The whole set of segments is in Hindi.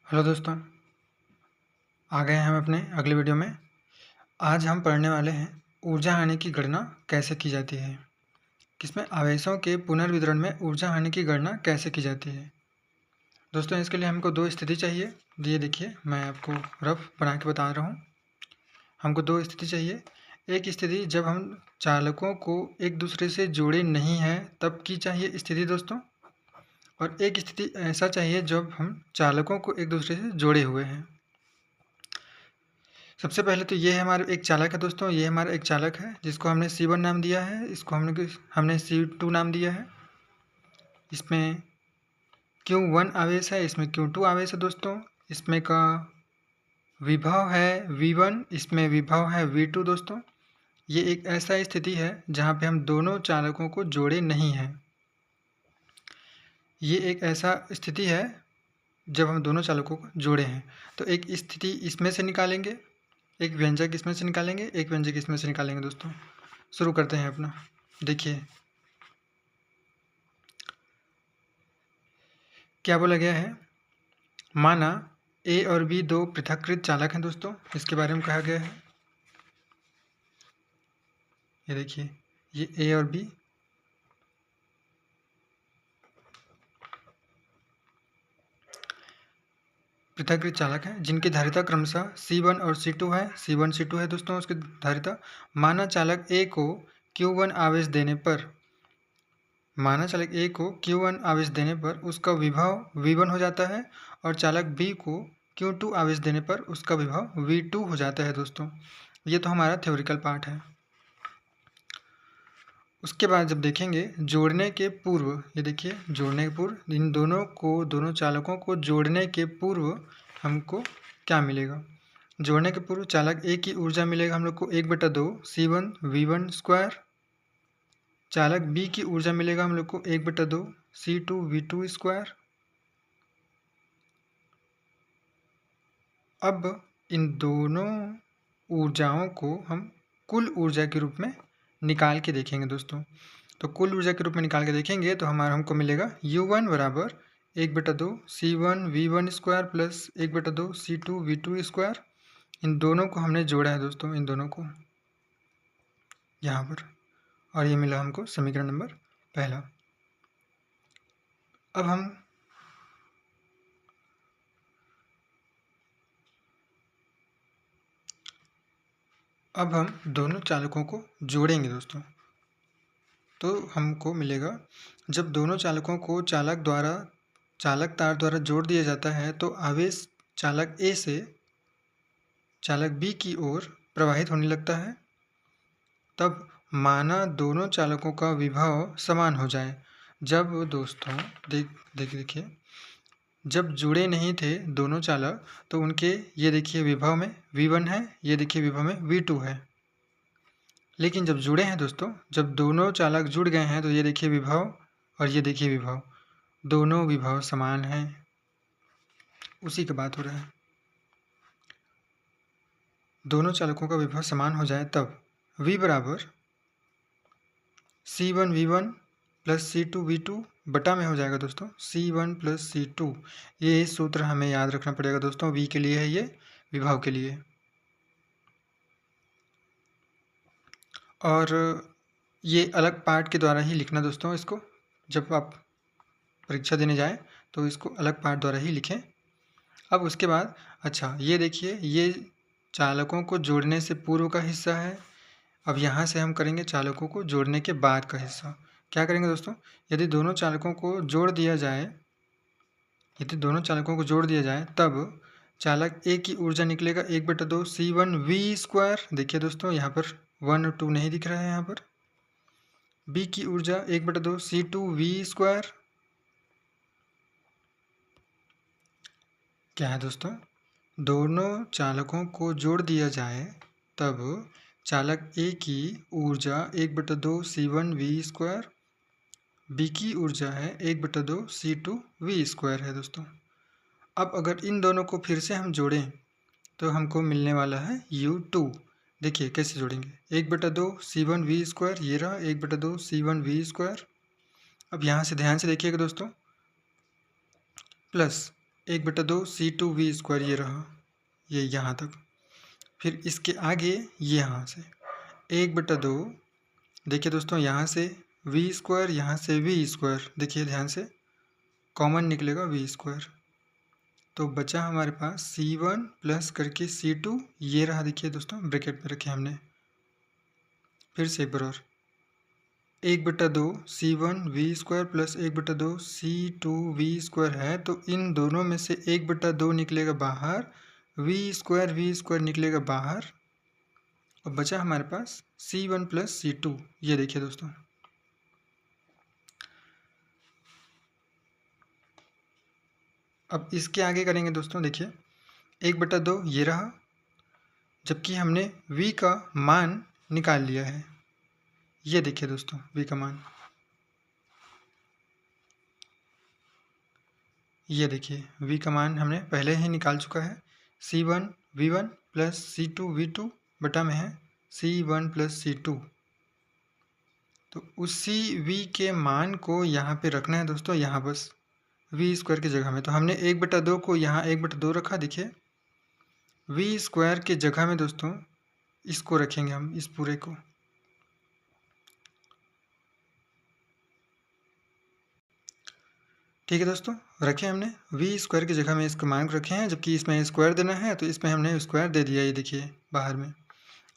हेलो दोस्तों, आ गए हैं हम अपने अगले वीडियो में। आज हम पढ़ने वाले हैं ऊर्जा हानि की गणना कैसे की जाती है। किसमें आवेशों के पुनर्वितरण में ऊर्जा हानि की गणना कैसे की जाती है। दोस्तों, इसके लिए हमको दो स्थिति चाहिए। ये देखिए, मैं आपको रफ बना के बता रहा हूँ। हमको दो स्थिति चाहिए। एक स्थिति जब हम चालकों को एक दूसरे से जोड़े नहीं हैं तब की चाहिए स्थिति दोस्तों, और एक स्थिति ऐसा चाहिए जब हम चालकों को एक दूसरे से जोड़े हुए हैं। सबसे पहले तो ये है हमारा एक चालक है दोस्तों, ये हमारा एक चालक है जिसको हमने C1 नाम दिया है, इसको हमने C2 नाम दिया है। इसमें Q1 आवेश है, इसमें Q2 आवेश है दोस्तों। इसमें का विभव है V1, इसमें विभव है V2 दोस्तों। ये एक ऐसा स्थिति है जहाँ पे हम दोनों चालकों को जोड़े नहीं हैं। ये एक ऐसा स्थिति है जब हम दोनों चालकों को जोड़े हैं। तो एक स्थिति इसमें से निकालेंगे, एक व्यंजक इसमें से निकालेंगे, एक व्यंजक इसमें से निकालेंगे दोस्तों। शुरू करते हैं अपना। देखिए क्या बोला गया है। माना ए और बी दो पृथक्कृत चालक हैं दोस्तों, इसके बारे में कहा गया है। ये देखिए, ये ए और बी पृथक्कृत चालक हैं जिनकी धारिता क्रमशः C1 और C2 है। C1 C2 है दोस्तों उसकी धारिता। माना चालक ए को Q1 आवेश देने पर उसका विभव V1 हो जाता है, और चालक बी को Q2 आवेश देने पर उसका विभव V2 हो जाता है दोस्तों। ये तो हमारा थ्योरिकल पार्ट है। उसके बाद जब देखेंगे जोड़ने के पूर्व, ये देखिए जोड़ने के पूर्व दोनों चालकों को जोड़ने के पूर्व हमको क्या मिलेगा। जोड़ने के पूर्व चालक ए की ऊर्जा मिलेगा हम लोग को 1/2 C1 V1 स्क्वायर। चालक बी की ऊर्जा मिलेगा हम लोग को 1/2 C2 V2 स्क्वायर। अब इन दोनों ऊर्जाओं को हम कुल ऊर्जा के रूप में निकाल के देखेंगे दोस्तों। तो कुल ऊर्जा के रूप में निकाल के देखेंगे तो हमको मिलेगा U1 बराबर 1/2 C1 V1 square plus 1/2 C2 V2 square. इन दोनों को हमने जोड़ा है दोस्तों, इन दोनों को यहाँ पर, और ये मिला हमको समीकरण नंबर पहला। अब हम दोनों चालकों को जोड़ेंगे दोस्तों। तो हमको मिलेगा जब दोनों चालकों को चालक तार द्वारा जोड़ दिया जाता है तो आवेश चालक ए से चालक बी की ओर प्रवाहित होने लगता है। तब माना दोनों चालकों का विभव समान हो जाए। जब दोस्तों देखिए, जब जुड़े नहीं थे दोनों चालक तो उनके ये देखिए विभव में V1 है, ये देखिए विभव में V2 है। लेकिन जब जुड़े हैं दोस्तों, जब दोनों चालक जुड़ गए हैं तो ये देखिए विभव और ये देखिए विभव, दोनों विभव समान हैं। उसी की बात हो रहा है। दोनों चालकों का विभव समान हो जाए तब V बराबर C1 V1 plus C2 V2 बटा में हो जाएगा दोस्तों C1 प्लस C2। ये सूत्र हमें याद रखना पड़ेगा दोस्तों। V के लिए है, ये विभव के लिए। और ये अलग पार्ट के द्वारा ही लिखना दोस्तों। इसको जब आप परीक्षा देने जाएं तो इसको अलग पार्ट द्वारा ही लिखें। अब उसके बाद अच्छा ये देखिए, ये चालकों को जोड़ने से पूर्व का हिस्सा है। अब यहाँ से हम करेंगे चालकों को जोड़ने के बाद का हिस्सा। क्या करेंगे दोस्तों, यदि दोनों चालकों को जोड़ दिया जाए तब चालक ए की ऊर्जा निकलेगा 1/2 C1 V स्क्वायर। देखिए दोस्तों यहाँ पर 1 और 2 नहीं दिख रहा है। यहाँ पर बी की ऊर्जा 1/2 C2 V स्क्वायर। क्या है दोस्तों, दोनों चालकों को जोड़ दिया जाए तब चालक ए की ऊर्जा 1/2 C1 V स्क्वायर, बी की ऊर्जा है 1/2 C2 V स्क्वायर है दोस्तों। अब अगर इन दोनों को फिर से हम जोड़ें तो हमको मिलने वाला है U2। देखिए कैसे जोड़ेंगे, 1/2 C1 V स्क्वायर, ये रहा 1/2 C1 V स्क्वायर। अब यहाँ से ध्यान से देखिएगा दोस्तों, प्लस 1/2 c2v² ये रहा, ये यहाँ तक। फिर इसके आगे ये यहाँ से 1/2, देखिए दोस्तों यहाँ से v², यहाँ से v², देखिए ध्यान से कॉमन निकलेगा v², तो बचा हमारे पास c1 प्लस करके c2, ये रहा, देखिए दोस्तों ब्रैकेट में रखे हमने। फिर से एक बार और 1/2 c1v² प्लस 1/2 c2v² है, तो इन दोनों में से 1/2 निकलेगा बाहर, v² निकलेगा बाहर, और बचा हमारे पास c1 प्लस c2, ये देखिए दोस्तों। अब इसके आगे करेंगे दोस्तों, देखिए 1/2 ये रहा, जबकि हमने v का मान निकाल लिया है, ये देखिए दोस्तों v का मान, ये देखिए v का मान हमने पहले ही निकाल चुका है। c1 v1 plus c2 v2 बटा में है c1 प्लस c2, तो उसी v के मान को यहाँ पे रखना है दोस्तों, यहाँ बस v² की जगह में। तो हमने 1/2 को यहाँ 1/2 रखा, देखिए v² की जगह में दोस्तों इसको रखेंगे हम, इस पूरे को। ठीक है दोस्तों, रखे हमने v² की जगह में इसका मान रखे हैं, जबकि इसमें स्क्वायर देना है तो इसमें हमने स्क्वायर दे दिया, ये देखिए बाहर में।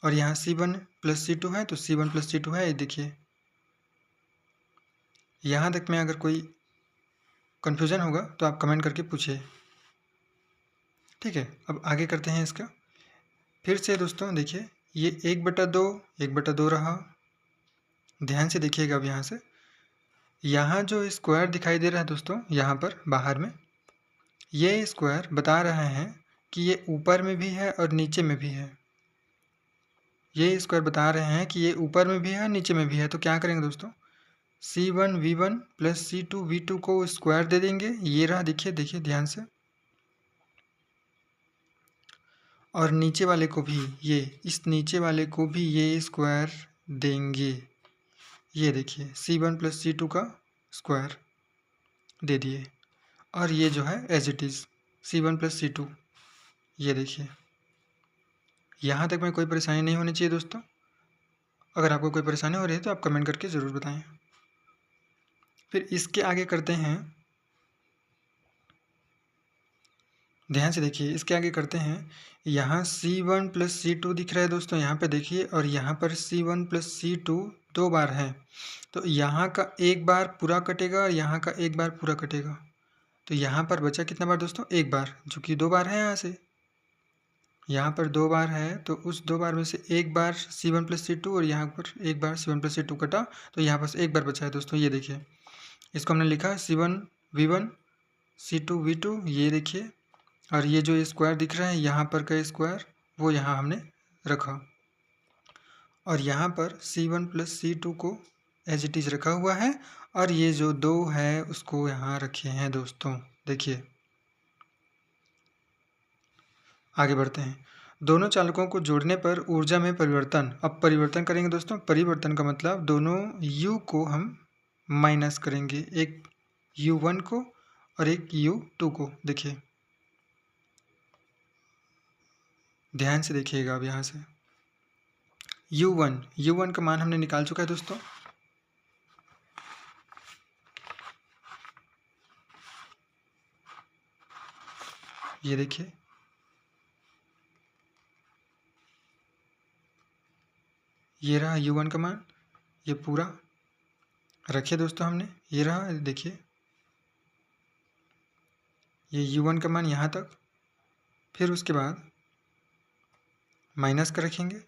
और यहाँ c1 प्लस c2 है, तो c1 प्लस c2 है, ये देखिए। यहाँ तक में अगर कोई कन्फ्यूज़न होगा तो आप कमेंट करके पूछिए। ठीक है, अब आगे करते हैं इसका। फिर से दोस्तों देखिए, ये 1/2 रहा, ध्यान से देखिएगा। अब यहाँ से यहाँ जो स्क्वायर दिखाई दे रहा है दोस्तों, यहाँ पर बाहर में, ये स्क्वायर बता रहे हैं कि ये ऊपर में भी है और नीचे में भी है। ये स्क्वायर बता रहे हैं कि ये ऊपर में भी है और नीचे में भी है। तो क्या करेंगे दोस्तों, c1 v1 plus c2 v2 को स्क्वायर दे देंगे, ये रहा, देखिए देखिए ध्यान से। और नीचे वाले को भी, ये इस नीचे वाले को भी ये स्क्वायर देंगे, ये देखिए c1 प्लस c2 का स्क्वायर दे दिए। और ये जो है as it is c1 plus c2, ये देखिए। यहाँ तक में कोई परेशानी नहीं होनी चाहिए दोस्तों। अगर आपको कोई परेशानी हो रही है तो आप कमेंट करके ज़रूर बताएं। फिर इसके आगे करते हैं, ध्यान से देखिए, इसके आगे करते हैं। यहाँ c1 प्लस c2 दिख रहा है दोस्तों, यहाँ पे देखिए, और यहाँ पर c1 प्लस c2 दो बार है, तो यहाँ का एक बार पूरा कटेगा और यहाँ का एक बार पूरा कटेगा। तो यहाँ पर बचा कितना बार दोस्तों, एक बार, जो कि दो बार है। यहाँ से यहाँ पर दो बार है, तो उस दो बार में से एक बार c1 प्लस c2 और यहाँ पर एक बार c1 प्लस c2 कटा, तो यहाँ पर एक बार बचा है दोस्तों, ये देखिए। इसको हमने लिखा c1 v1 c2 v2, ये देखिए। और ये जो स्क्वायर दिख रहा है यहाँ पर का स्क्वायर, वो यहाँ हमने रखा। और यहाँ पर c1 प्लस c2 को एज इट इज़ रखा हुआ है, और ये जो दो है उसको यहाँ रखे हैं दोस्तों, देखिए। आगे बढ़ते हैं। दोनों चालकों को जोड़ने पर ऊर्जा में परिवर्तन। अब परिवर्तन करेंगे दोस्तों, परिवर्तन का मतलब दोनों u को हम माइनस करेंगे, एक u1 को और एक u2 को। देखिए ध्यान से देखिएगा। अब यहाँ से u1 का मान हमने निकाल चुका है दोस्तों। ये देखिए, ये रहा u1 का मान, ये पूरा रखे दोस्तों हमने, ये रहा, देखिए ये u1 का मान यहाँ तक। फिर उसके बाद माइनस का रखेंगे,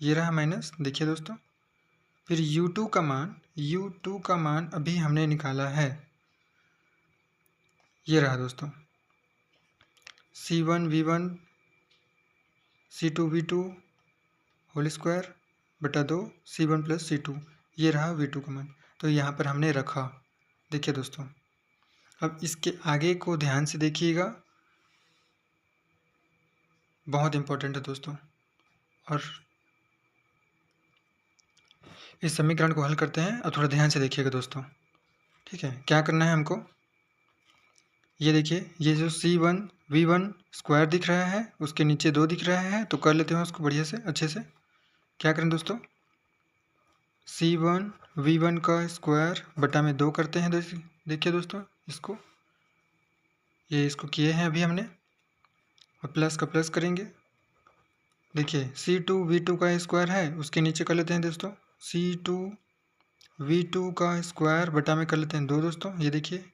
ये रहा माइनस, देखिए दोस्तों। फिर u2 का मान अभी हमने निकाला है, ये रहा दोस्तों, c1 v1 c2 v2 whole square बटा 2 c1 प्लस c2, ये रहा v2 का मान। तो यहाँ पर हमने रखा, देखिए दोस्तों। अब इसके आगे को ध्यान से देखिएगा, बहुत इम्पोर्टेंट है दोस्तों। और इस समीकरण को हल करते हैं, और थोड़ा ध्यान से देखिएगा दोस्तों। ठीक है, क्या करना है हमको, ये देखिए, ये जो C1V1 स्क्वायर दिख रहा है, उसके नीचे 2 दिख रहा है, तो कर लेते हैं उसको बढ़िया से, अच्छे से। क्या करें दोस्तों, C1V1 का स्क्वायर बटा में 2 करते हैं। देखिए दोस्तों, इसको किए हैं अभी हमने, और प्लस का प्लस करेंगे। देखिए, C2V2 का स्क्वायर है, उसके नीचे कर लेते हैं दोस्तों C2V2 का स्क्वायर बटा में कर लेते हैं 2 दोस्तों। ये देखिए,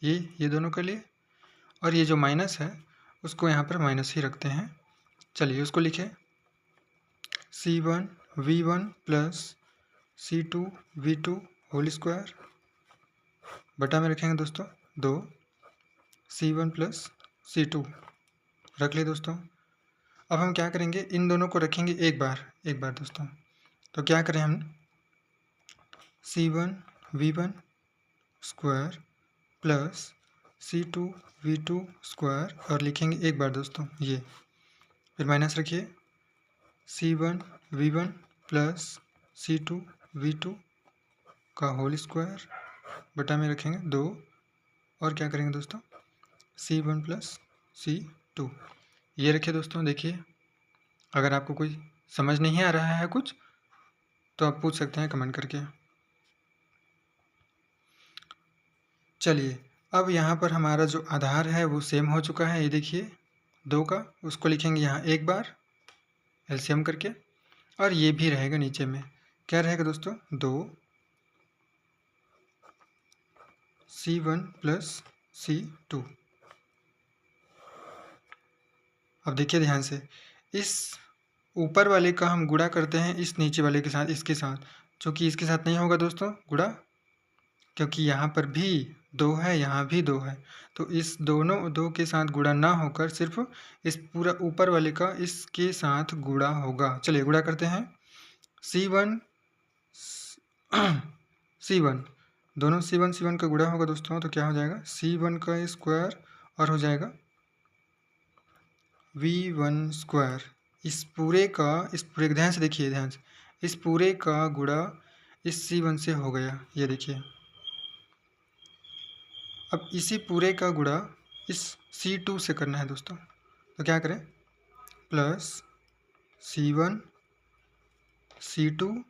ये दोनों कर लिए, और ये जो माइनस है उसको यहाँ पर माइनस ही रखते हैं। चलिए उसको लिखें, C1V1 plus C2V2 whole square बटा में रखेंगे दोस्तों 2 C1 प्लस C2 रख लिए दोस्तों। अब हम क्या करेंगे, इन दोनों को रखेंगे एक बार दोस्तों। तो क्या करें हम, C1V1 square plus C2V2 square, और लिखेंगे एक बार दोस्तों ये, फिर माइनस रखिए, C1V1 प्लस C2V2 का होल स्क्वायर बटा में रखेंगे 2, और क्या करेंगे दोस्तों, C1 प्लस C2। ये रखिए दोस्तों। देखिए, अगर आपको कोई समझ नहीं आ रहा है कुछ, तो आप पूछ सकते हैं कमेंट करके। चलिए, अब यहाँ पर हमारा जो आधार है वो सेम हो चुका है। ये देखिए 2 का, उसको लिखेंगे यहाँ एक बार एलसीएम करके, और ये भी रहेगा नीचे में। क्या रहेगा दोस्तों, 2 C1 प्लस C2। अब देखिए ध्यान से, इस ऊपर वाले का हम गुणा करते हैं इस नीचे वाले के साथ, इसके साथ, क्योंकि इसके साथ नहीं होगा दोस्तों गुणा, क्योंकि यहाँ पर भी 2 है, यहाँ भी 2 है, तो इस दोनों 2 के साथ गुणा ना होकर सिर्फ इस पूरा ऊपर वाले का इसके साथ गुणा होगा। चलिए गुणा करते हैं, C1 C1, दोनों C1 का गुणा होगा दोस्तों, तो क्या हो जाएगा, C1 का स्क्वायर और हो जाएगा V1 स्क्वायर। इस पूरे ध्यान से देखिए, ध्यान से, इस पूरे का गुणा इस C1 से हो गया, ये देखिए। अब इसी पूरे का गुणा इस C2 से करना है दोस्तों, तो क्या करें, प्लस C1 C2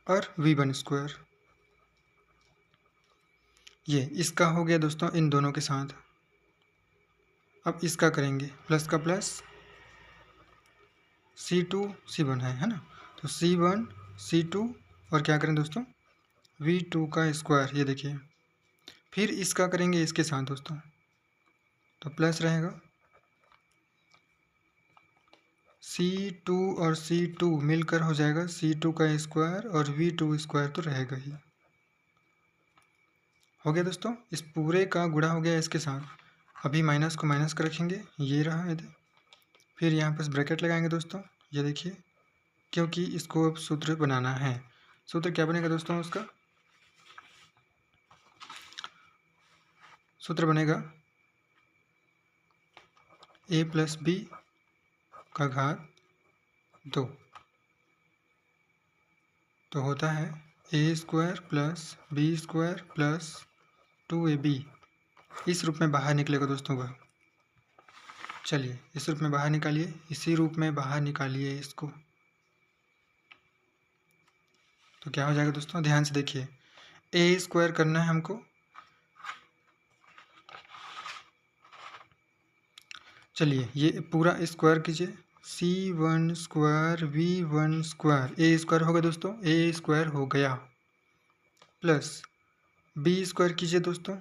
और V1 स्क्वायर। ये इसका हो गया दोस्तों इन दोनों के साथ। अब इसका करेंगे प्लस का प्लस, C2 C1 है ना, तो C1 C2, और क्या करें दोस्तों, V2 का स्क्वायर। ये देखिए, फिर इसका करेंगे इसके साथ दोस्तों, तो प्लस रहेगा, C2 और C2 मिलकर हो जाएगा C2 का स्क्वायर, और V2 स्क्वायर तो रहेगा ही। हो गया दोस्तों, इस पूरे का गुणा हो गया इसके साथ। अभी माइनस को माइनस कर रखेंगे, ये रहा इधर, फिर यहाँ पर ब्रैकेट लगाएंगे दोस्तों। ये देखिए, क्योंकि इसको अब सूत्र बनाना है। सूत्र क्या बनेगा दोस्तों, उसका सूत्र बनेगा a प्लस बी का घात 2, तो होता है a square plus B square plus 2ab। इस रूप में बाहर निकलेगा दोस्तों वह। चलिए इस रूप में बाहर निकालिए, इसी रूप में बाहर निकालिए इसको, तो क्या हो जाएगा दोस्तों, ध्यान से देखिए, a स्क्वायर करना है हमको। चलिए ये पूरा स्क्वायर कीजिए, C1 square V1 square, a square होगा दोस्तों, a स्क्वायर हो गया, प्लस b स्क्वायर कीजिए दोस्तों,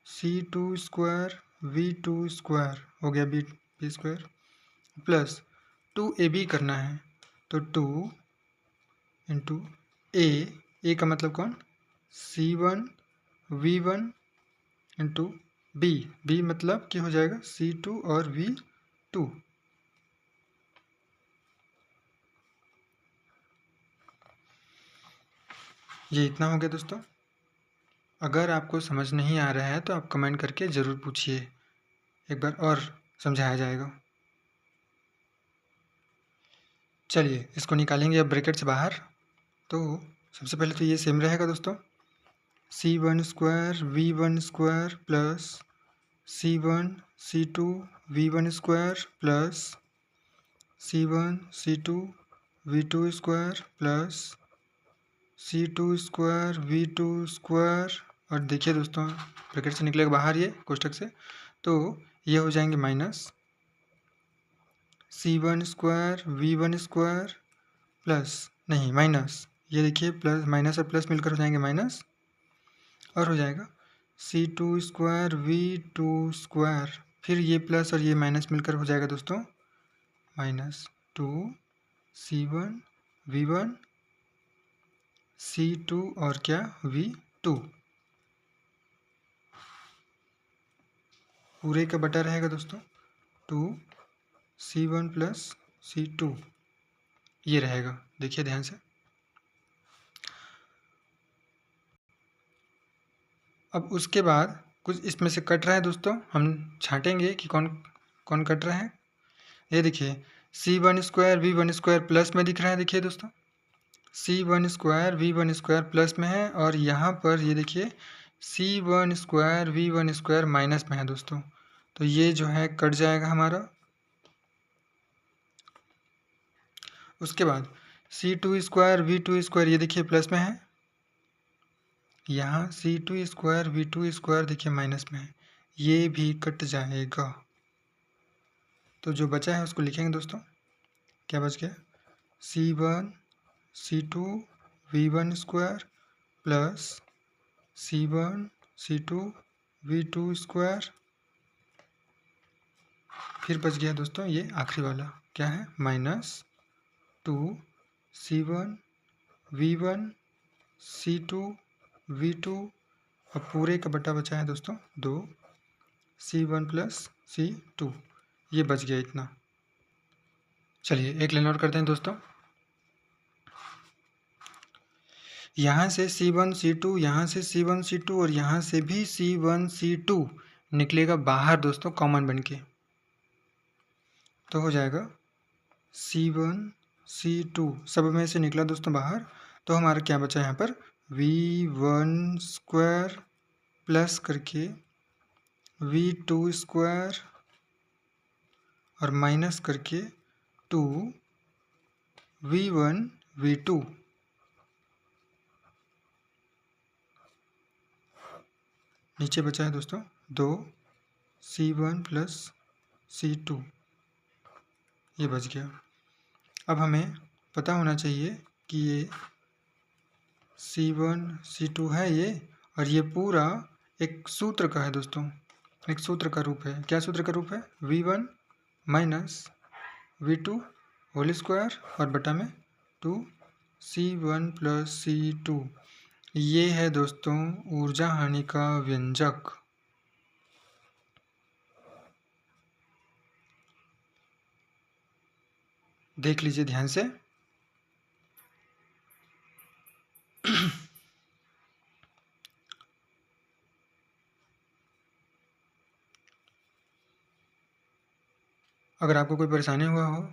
C2 स्क्वायर V2 स्क्वायर हो गया, b स्क्वायर, प्लस 2ab करना है, तो 2 इंटू a का मतलब कौन, C1 V1 इंटू b मतलब कि हो जाएगा C2 और V2। ये इतना हो गया दोस्तों। अगर आपको समझ नहीं आ रहा है तो आप कमेंट करके ज़रूर पूछिए, एक बार और समझाया जाएगा। चलिए इसको निकालेंगे अब ब्रैकेट से बाहर। तो सबसे पहले तो ये सेम रहेगा दोस्तों, C1 square V1 square plus C1 C2 V1 square plus C1 C2 V2 square plus C2 square V2 square, और देखिए दोस्तों ब्रैकेट से निकलेगा बाहर ये कोष्ठक से, तो ये हो जाएंगे minus C1 square V1 square plus, नहीं माइनस, ये देखिए प्लस माइनस और प्लस मिलकर हो जाएंगे माइनस, और हो जाएगा C2 स्क्वायर V2 स्क्वायर, फिर ये प्लस और ये माइनस मिलकर हो जाएगा दोस्तों माइनस 2 C1 V1 C2 और क्या V2, पूरे का बटा रहेगा दोस्तों 2 C1 प्लस C2, ये रहेगा। देखिए ध्यान से, अब उसके बाद कुछ इसमें से कट रहा है दोस्तों, हम छांटेंगे कि कौन कौन कट रहा है। ये देखिए C1 square V1 square plus में दिख रहा है, देखिए दोस्तों C1 square V1 square plus में है, और यहाँ पर ये देखिए C1 square V1 square minus में है दोस्तों, तो ये जो है कट जाएगा हमारा। उसके बाद C2 स्क्वायर V2 स्क्वायर ये देखिए प्लस में है, यहाँ C2 स्क्वायर V2 स्क्वायर देखिए माइनस में है, ये भी कट जाएगा। तो जो बचा है उसको लिखेंगे दोस्तों, क्या बच गया C1 C2 V1 square plus C1 C2 V2 square, फिर बच गया दोस्तों ये आखिरी वाला, क्या है minus 2 C1 V1 C2 V2, और पूरे का बटा बचा है दोस्तों 2 C1 प्लस C2, ये बच गया इतना। चलिए एक लाइन और करते हैं दोस्तों, यहाँ से C1 C2, यहाँ से C1 C2 और यहाँ से भी C1 C2 निकलेगा बाहर दोस्तों कॉमन बन के, तो हो जाएगा C1 C2 सब में से निकला दोस्तों बाहर, तो हमारा क्या बचा यहाँ पर V1 स्क्वायर प्लस करके V2 स्क्वायर और माइनस करके 2 V1 V2, नीचे बचा है दोस्तों 2 C1 प्लस C2, ये बच गया। अब हमें पता होना चाहिए कि ये C1 C2 है ये, और ये पूरा एक सूत्र का है दोस्तों, एक सूत्र का रूप है। क्या सूत्र का रूप है V1 minus V2 whole square और बटा में 2 C1 प्लस C2, ये है दोस्तों ऊर्जा हानि का व्यंजक। देख लीजिए ध्यान से, अगर आपको कोई परेशानी हुआ हो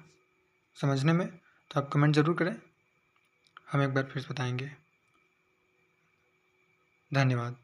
समझने में तो आप कमेंट ज़रूर करें, हम एक बार फिर बताएंगे। धन्यवाद।